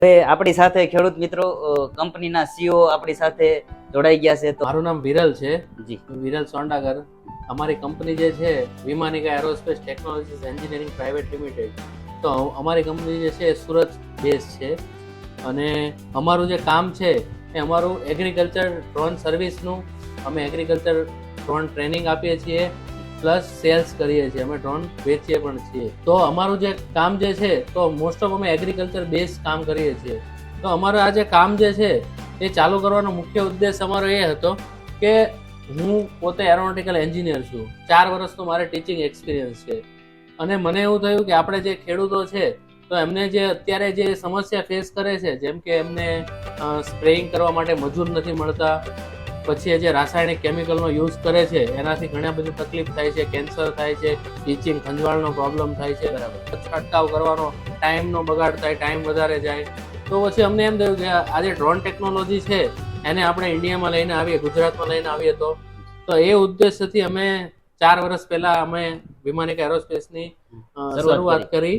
હવે આપણી સાથે ખેડૂત મિત્રો કંપનીના સીઓ આપણી સાથે જોડાઈ ગયા છે. તો મારું નામ વિરલ છે, જી વિરલ સોંડાગર. અમારી કંપની જે છે Vimanika aerospace technologies engineering private limited. તો અમારી કંપની જે છે સુરત બેઝ છે અને અમારું જે કામ છે એ અમારું એગ્રીકલ્ચર ડ્રોન સર્વિસનું. અમે એગ્રીકલ્ચર ડ્રોન ટ્રેનિંગ આપીએ છીએ પ્લસ સેલ્સ કરીએ છીએ. અમે ડ્રોન વેચીએ પણ છીએ. તો અમારું જે કામ જે છે તો મોસ્ટ ઓફ અમે એગ્રીકલ્ચર બેઝ કામ કરીએ છીએ. તો અમારું આ જે કામ જે છે એ ચાલુ કરવાનો મુખ્ય ઉદ્દેશ અમારો એ હતો કે હું પોતે એરોનોટિકલ એન્જિનિયર છું. 4 વર્ષનો મારે ટીચિંગ એક્સપિરિયન્સ છે અને મને એવું થયું કે આપણે જે ખેડૂતો છે તો એમને જે અત્યારે જે સમસ્યા ફેસ કરે છે, જેમ કે એમને સ્પ્રેઇંગ કરવા માટે મજૂર નથી મળતા, પછી જે રાસાયણિક કેમિકલનો યુઝ કરે છે એનાથી ઘણા બધી તકલીફ થાય છે, કેન્સર થાય છે, ટીચિંગ ખંજવાળનો પ્રોબ્લેમ થાય છે, બરાબર, છંટકાવ કરવાનો ટાઈમનો બગાડ થાય, ટાઈમ વધારે જાય. તો પછી અમને એમ થયું કે આ જે ડ્રોન ટેકનોલોજી છે એને આપણે ઇન્ડિયામાં લઈને આવીએ, ગુજરાતમાં લઈને આવીએ. તો એ ઉદ્દેશથી અમે 4 વર્ષ પહેલા અમે વિમાનિકા એરોસ્પેસની શરૂઆત કરી